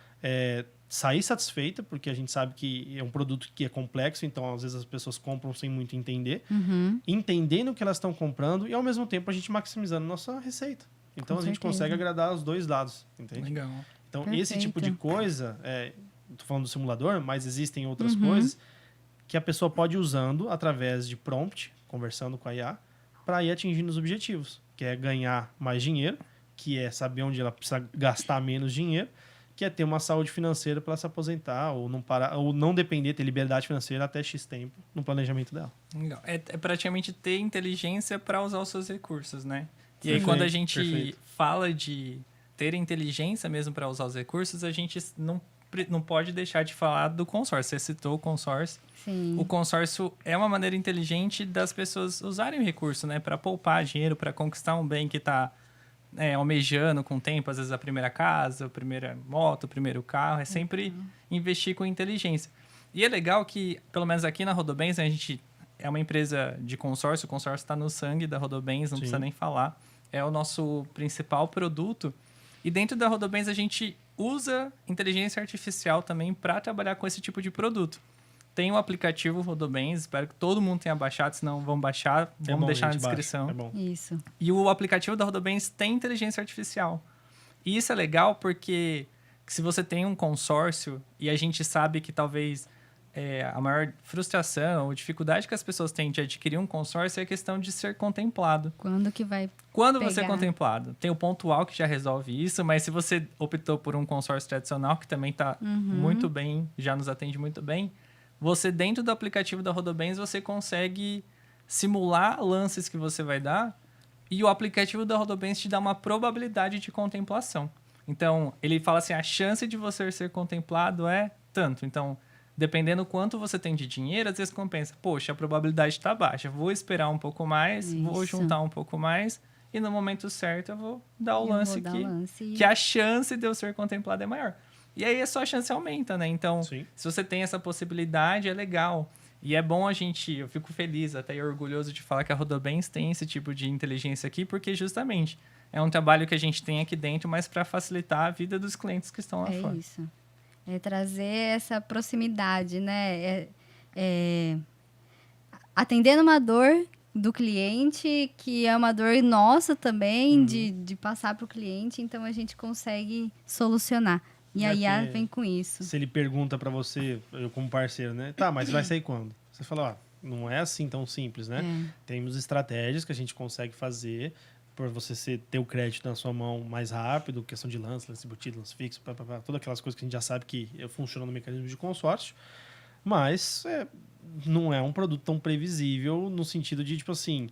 sair satisfeita, porque a gente sabe que é um produto que é complexo, então às vezes as pessoas compram sem muito entender, entendendo o que elas estão comprando e ao mesmo tempo a gente maximizando nossa receita. Então a gente consegue agradar os dois lados, entende? Legal. Então Perfeito. esse tipo de coisa, estou falando do simulador, mas existem outras coisas que a pessoa pode ir usando através de prompt, conversando com a IA, para ir atingindo os objetivos, que é ganhar mais dinheiro, que é saber onde ela precisa gastar menos dinheiro, que é ter uma saúde financeira para se aposentar ou não depender, ter liberdade financeira até X tempo no planejamento dela. Legal. É praticamente ter inteligência para usar os seus recursos, né? E aí, Perfeito, quando a gente perfeito. fala de ter inteligência mesmo para usar os recursos, a gente não pode deixar de falar do consórcio. Você citou o consórcio. Sim. O consórcio é uma maneira inteligente das pessoas usarem o recurso, né? Para poupar dinheiro, para conquistar um bem que está almejando com o tempo, às vezes a primeira casa, a primeira moto, o primeiro carro, é sempre investir com inteligência. E é legal que, pelo menos aqui na Rodobens, a gente é uma empresa de consórcio, o consórcio está no sangue da Rodobens, não precisa nem falar, é o nosso principal produto. E dentro da Rodobens a gente usa inteligência artificial também para trabalhar com esse tipo de produto. Tem o aplicativo Rodobens, espero que todo mundo tenha baixado, senão vamos baixar, vamos deixar na descrição. É bom. Isso. E o aplicativo da Rodobens tem inteligência artificial. E isso é legal porque se você tem um consórcio e a gente sabe que talvez a maior frustração ou dificuldade que as pessoas têm de adquirir um consórcio é a questão de ser contemplado. Quando que vai Quando você é pegar? contemplado? Tem o pontual que já resolve isso, mas se você optou por um consórcio tradicional, que também está muito bem, já nos atende muito bem, você, dentro do aplicativo da Rodobens, você consegue simular lances que você vai dar e o aplicativo da Rodobens te dá uma probabilidade de contemplação. Então, ele fala assim, a chance de você ser contemplado é tanto. Então, dependendo quanto você tem de dinheiro, às vezes compensa. Poxa, a probabilidade está baixa, vou esperar um pouco mais, vou Isso. juntar um pouco mais e no momento certo eu vou dar o lance lance que a chance de eu ser contemplado é maior. E aí a sua chance aumenta, né? Então, Sim. se você tem essa possibilidade, é legal. E é bom eu fico feliz, até orgulhoso de falar que a Rodobens tem esse tipo de inteligência aqui, porque justamente é um trabalho que a gente tem aqui dentro, mas para facilitar a vida dos clientes que estão lá fora. É isso. É trazer essa proximidade, né? Atendendo uma dor do cliente, que é uma dor nossa também, de passar para o cliente, então a gente consegue solucionar. E a IA vem com isso. Se ele pergunta para você, eu como parceiro, né? Tá, mas vai sair quando? Você fala, não é assim tão simples, né? Temos estratégias que a gente consegue fazer para você ter o crédito na sua mão mais rápido, questão de lance embutido, lance fixo, todas aquelas coisas que a gente já sabe que funciona no mecanismo de consórcio, mas não é um produto tão previsível no sentido de, tipo assim,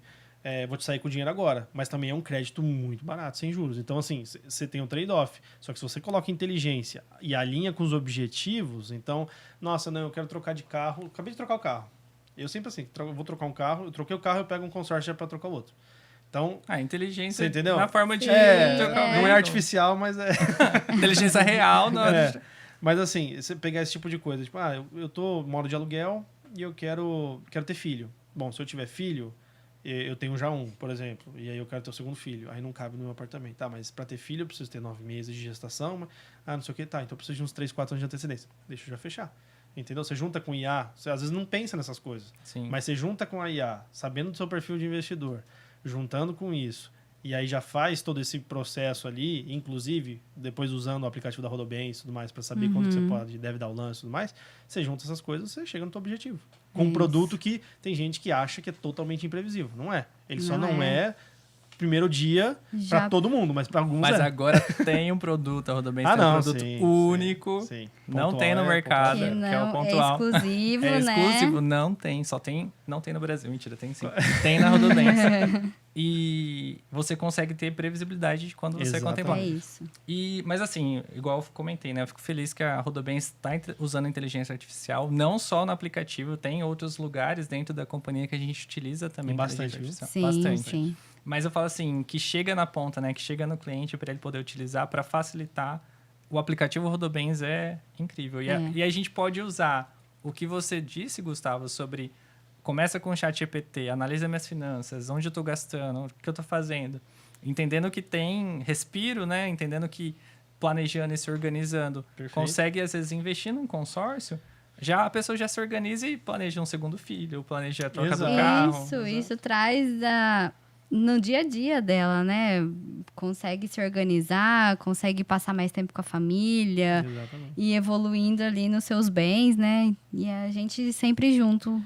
vou te sair com o dinheiro agora, mas também é um crédito muito barato, sem juros. Então, assim, você tem um trade-off. Só que se você coloca inteligência e alinha com os objetivos, então, nossa, não, eu quero trocar de carro, acabei de trocar o carro. Eu sempre assim, vou trocar um carro, eu troquei o carro, eu pego um consórcio para trocar o outro. Então, A inteligência você entendeu? na forma de... não é artificial, mas é... Inteligência real. Não Mas assim, você pegar esse tipo de coisa, tipo, eu moro de aluguel e eu quero ter filho. Bom, se eu tiver filho, eu tenho já um, por exemplo, e aí eu quero ter o segundo filho, aí não cabe no meu apartamento. Tá, mas para ter filho eu preciso ter 9 meses de gestação, não sei o que, tá, então eu preciso de uns 3, 4 anos de antecedência. Deixa eu já fechar. Entendeu? Você junta com IA, você às vezes não pensa nessas coisas, Sim. mas você junta com a IA, sabendo do seu perfil de investidor, juntando com isso, e aí já faz todo esse processo ali, inclusive depois usando o aplicativo da Rodobens e tudo mais para saber quanto que você deve dar o lance e tudo mais, você junta essas coisas, você chega no seu objetivo. Com um produto que tem gente que acha que é totalmente imprevisível. Não é. Ele só não é primeiro dia para todo mundo, mas para alguns Mas agora tem um produto, a Rodobens tem um produto único, sim. Não tem no mercado, que é o pontual. É exclusivo, né? É exclusivo, não tem, não tem no Brasil, mentira, tem sim. Tem na Rodobens. E você consegue ter previsibilidade de quando você contemplar. É isso. Mas assim, igual eu comentei, né? Eu fico feliz que a Rodobens está usando inteligência artificial, não só no aplicativo, tem outros lugares dentro da companhia que a gente utiliza também. Bastante, sim, bastante. Sim. Mas eu falo assim, que chega na ponta, né? Que chega no cliente para ele poder utilizar, para facilitar. O aplicativo Rodobens é incrível. E a gente pode usar o que você disse, Gustavo, sobre... Começa com o ChatGPT, analisa minhas finanças, onde eu estou gastando, o que eu estou fazendo. Entendendo que tem respiro, né? Entendendo que planejando e se organizando, consegue, às vezes, investir num consórcio, a pessoa já se organiza e planeja um segundo filho, planeja a troca do carro. Isso traz no dia a dia dela, né? Consegue se organizar, consegue passar mais tempo com a família. Exatamente. E evoluindo ali nos seus bens, né? E a gente sempre junto.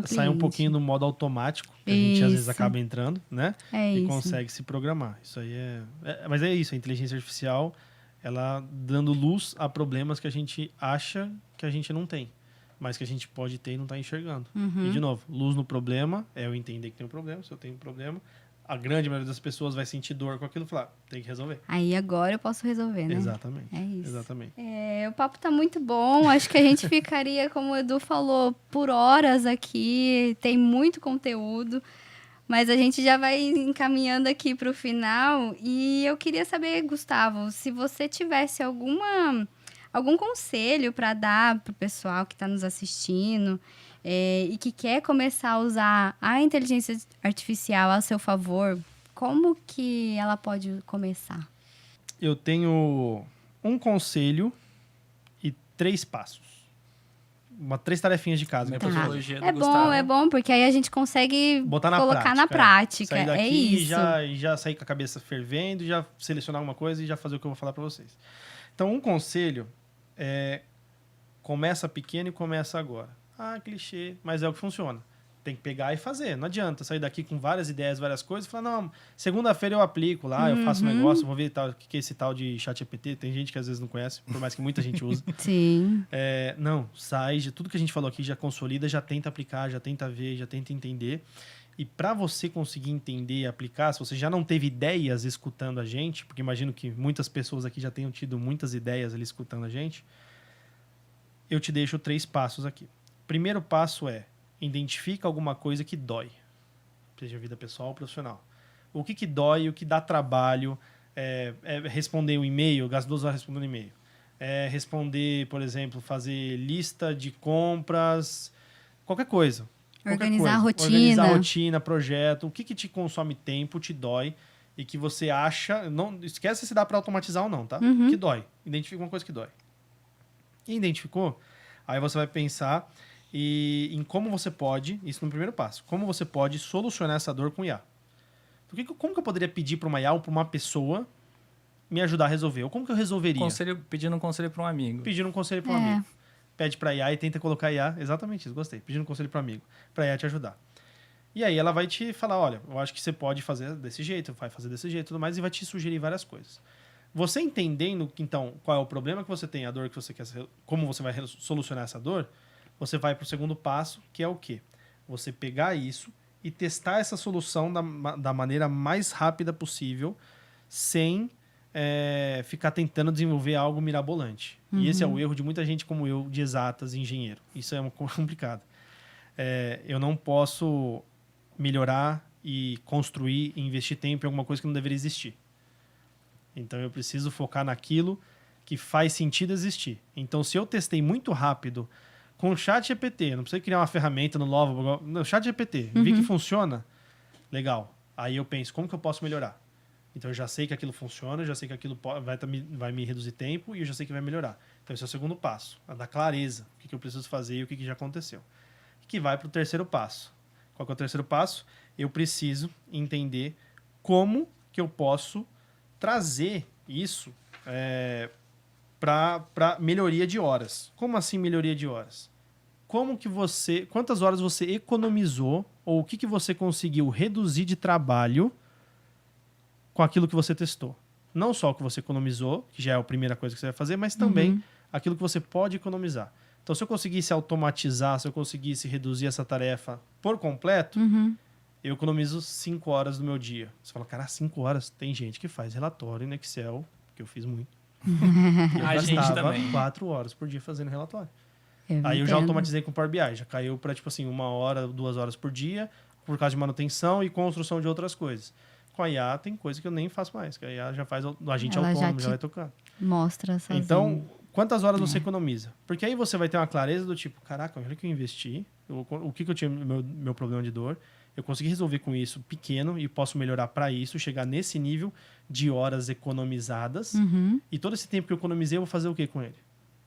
Sai um pouquinho do modo automático, que a gente às vezes acaba entrando, né? E consegue se programar. Isso aí mas é isso, a inteligência artificial, ela dando luz a problemas que a gente acha que a gente não tem, mas que a gente pode ter e não está enxergando. E, de novo, luz no problema é eu entender que tem um problema. Se eu tenho um problema, a grande maioria das pessoas vai sentir dor com aquilo e falar, tem que resolver. Aí agora eu posso resolver, né? Exatamente. É isso. Exatamente. O papo tá muito bom. Acho que a gente ficaria, como o Edu falou, por horas aqui. Tem muito conteúdo. Mas a gente já vai encaminhando aqui para o final. E eu queria saber, Gustavo, se você tivesse algum conselho para dar para o pessoal que está nos assistindo e que quer começar a usar a inteligência artificial a seu favor, como que ela pode começar? Eu tenho um conselho e 3 passos. 3 tarefinhas de casa. Metodologia do Gustavo. É bom, porque aí a gente consegue colocar na prática. Sair daqui é isso. E já sair com a cabeça fervendo, já selecionar alguma coisa e já fazer o que eu vou falar para vocês. Então, um conselho é começa pequeno e começa agora. Clichê, mas é o que funciona. Tem que pegar e fazer. Não adianta sair daqui com várias ideias, várias coisas e falar, não, segunda-feira eu aplico lá, eu faço um negócio, vou ver o que é esse tal de ChatGPT. Tem gente que às vezes não conhece, por mais que muita gente use. Sim. Não, sai de tudo que a gente falou aqui, já consolida, já tenta aplicar, já tenta ver, já tenta entender. E para você conseguir entender e aplicar, se você já não teve ideias escutando a gente, porque imagino que muitas pessoas aqui já tenham tido muitas ideias ali escutando a gente, eu te deixo 3 passos aqui. Primeiro passo é, identifica alguma coisa que dói, seja vida pessoal ou profissional. O que dói, o que dá trabalho, responder um e-mail, gasta 2 horas respondendo um e-mail. Responder, por exemplo, fazer lista de compras, qualquer coisa. Organizar a rotina. Organizar a rotina, projeto. O que te consome tempo, te dói e que você acha... Não esquece se dá para automatizar ou não, tá? Que dói. Identifica uma coisa que dói. E identificou? Aí você vai pensar em como você pode, isso no primeiro passo, como você pode solucionar essa dor com IA. Como que eu poderia pedir para uma IA ou para uma pessoa me ajudar a resolver? Ou como que eu resolveria? Pedindo um conselho para um amigo. Pedindo um conselho para um amigo. Pede para a IA e tenta colocar a IA. Exatamente isso, gostei. Pedindo um conselho para um amigo, para a IA te ajudar. E aí ela vai te falar, olha, eu acho que você pode fazer desse jeito, vai fazer desse jeito e tudo mais, e vai te sugerir várias coisas. Você entendendo, então, qual é o problema que você tem, a dor que você quer, como você vai solucionar essa dor, você vai para o segundo passo, que é o quê? Você pegar isso e testar essa solução da maneira mais rápida possível, sem ficar tentando desenvolver algo mirabolante. E esse é o erro de muita gente como eu, de exatas, engenheiro. Isso é complicado. Eu não posso melhorar e construir e investir tempo em alguma coisa que não deveria existir. Então, eu preciso focar naquilo que faz sentido existir. Então, se eu testei muito rápido com o ChatGPT, não precisa criar uma ferramenta no Lova, no ChatGPT, vi que funciona, Legal. Aí eu penso, como que eu posso melhorar? Então eu já sei que aquilo funciona, eu já sei que aquilo vai me reduzir tempo e eu já sei que vai melhorar. Então esse é o segundo passo, a dar clareza, o que eu preciso fazer e o que já aconteceu. Que vai para o terceiro passo. Qual que é o terceiro passo? Eu preciso entender como que eu posso trazer isso para melhoria de horas. Como assim melhoria de horas? Quantas horas você economizou ou o que você conseguiu reduzir de trabalho com aquilo que você testou? Não só o que você economizou, que já é a primeira coisa que você vai fazer, mas também aquilo que você pode economizar. Então, se eu conseguisse automatizar, se eu conseguisse reduzir essa tarefa por completo, eu economizo 5 horas do meu dia. Você fala, cara, 5 horas? Tem gente que faz relatório no Excel, que eu fiz muito. Eu A gente gastava também. 4 horas por dia fazendo relatório. Eu Aí eu já entendo. automatizei com o Power BI. Já caiu para, tipo assim, 1 hora, 2 horas por dia, por causa de manutenção e construção de outras coisas. Com a IA tem coisa que eu nem faço mais, que a IA já faz o agente Ela autônomo, já já vai tocando. Mostra sozinho. Então, quantas horas você economiza? Porque aí você vai ter uma clareza do tipo, caraca, olha que eu investi, o que eu tinha meu problema de dor, eu consegui resolver com isso pequeno e posso melhorar para isso, chegar nesse nível de horas economizadas. E todo esse tempo que eu economizei, eu vou fazer o que com ele?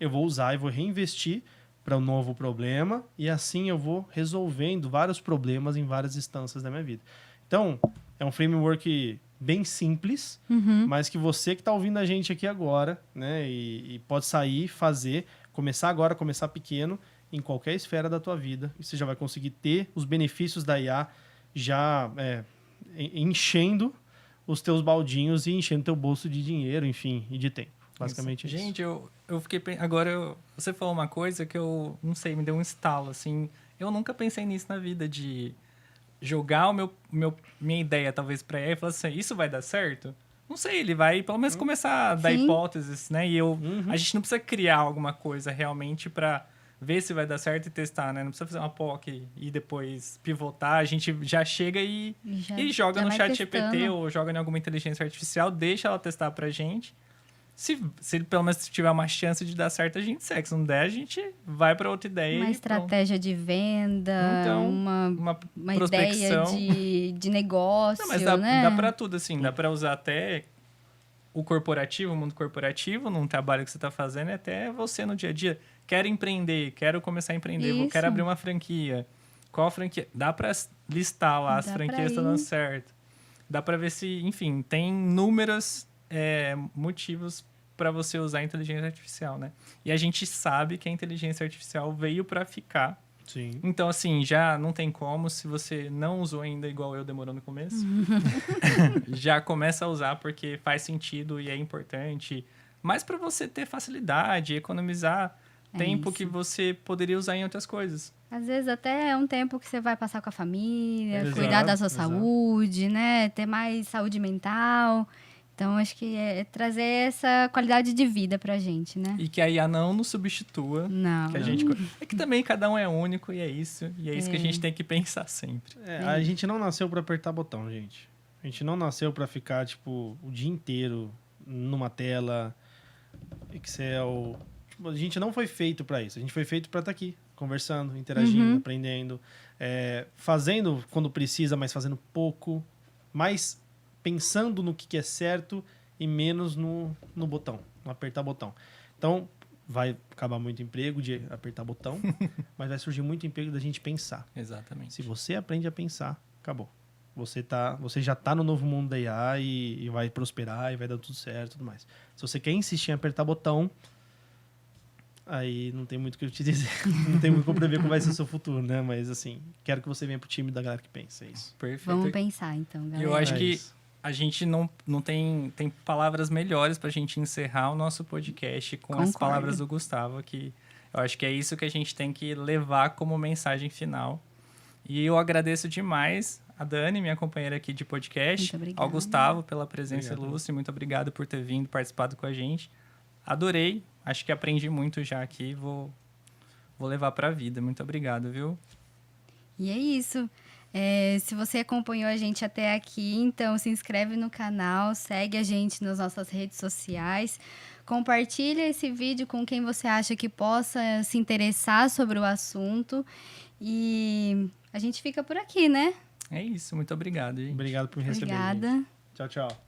Eu vou usar e vou reinvestir para um novo problema e assim eu vou resolvendo vários problemas em várias instâncias da minha vida. Então, é um framework bem simples, mas que você que está ouvindo a gente aqui agora, né, e pode sair, fazer, começar agora, começar pequeno, em qualquer esfera da tua vida, e você já vai conseguir ter os benefícios da IA já enchendo os teus baldinhos e enchendo teu bolso de dinheiro, enfim, e de tempo. Basicamente isso. Gente, eu fiquei... Agora, você falou uma coisa que eu, não sei, me deu um estalo, assim. Eu nunca pensei nisso na vida, de jogar minha ideia, talvez, pra ele e falar assim, isso vai dar certo? Não sei, ele vai pelo menos começar a dar Sim. hipóteses, né? E a gente não precisa criar alguma coisa realmente pra ver se vai dar certo e testar, né? Não precisa fazer uma POC e depois pivotar. A gente já chega e joga já no vai chat GPT testando. ou joga em alguma inteligência artificial, deixa ela testar pra gente. Se ele pelo menos tiver uma chance de dar certo, a gente segue. Se não der, a gente vai para outra ideia. Uma e estratégia de venda, Então, uma ideia prospecção. de negócio, Não, mas né? dá para tudo, assim. Dá para usar até o corporativo, o mundo corporativo, num trabalho que você está fazendo, e até você no dia a dia. Quero empreender, quero começar a empreender, Isso. quero abrir uma franquia. Qual franquia? Dá para listar lá as Dá franquias pra que estão ir. dando certo. Dá para ver se, enfim, tem inúmeros motivos para você usar a inteligência artificial, né? E a gente sabe que a inteligência artificial veio para ficar. Sim. Então, assim, já não tem como. Se você não usou ainda, igual eu, demorou no começo, já começa a usar porque faz sentido e é importante. Mas para você ter facilidade, economizar tempo isso. que você poderia usar em outras coisas. Às vezes até é um tempo que você vai passar com a família, Exato, cuidar da sua exato. saúde, né? Ter mais saúde mental. Então, acho que é trazer essa qualidade de vida pra gente, né? E que a IA não nos substitua. Não. Que a gente... É que também cada um é único e é isso. E é isso que a gente tem que pensar sempre. A gente não nasceu para apertar botão, gente. A gente não nasceu para ficar, tipo, o dia inteiro numa tela, Excel. Tipo, a gente não foi feito para isso. A gente foi feito para estar aqui, conversando, interagindo, aprendendo, fazendo quando precisa, mas fazendo pouco, mais pensando no que é certo e menos no botão, no apertar botão. Então, vai acabar muito emprego de apertar botão, mas vai surgir muito emprego da gente pensar. Exatamente. Se você aprende a pensar, acabou. Você já está no novo mundo da IA e vai prosperar e vai dar tudo certo e tudo mais. Se você quer insistir em apertar botão, aí não tem muito o que eu te dizer. Não tem muito como prever como vai ser o seu futuro, né? Mas, assim, quero que você venha pro time da galera que pensa, é isso. Perfeito. Vamos pensar, então, galera. Eu acho É que isso. a gente não tem palavras melhores pra gente encerrar o nosso podcast com as Concordo. palavras do Gustavo, que eu acho que é isso que a gente tem que levar como mensagem final. E eu agradeço demais a Dani, minha companheira aqui de podcast, Muito obrigada. ao Gustavo pela presença Obrigado. ilustre, muito obrigado por ter vindo, participado com a gente. Adorei, acho que aprendi muito já aqui, vou levar pra vida. Muito obrigado, viu? E é isso. Se você acompanhou a gente até aqui, então se inscreve no canal, segue a gente nas nossas redes sociais, compartilha esse vídeo com quem você acha que possa se interessar sobre o assunto e a gente fica por aqui, né? É isso, muito obrigado, gente. Obrigado por me receber. Obrigada. Gente. Tchau, tchau.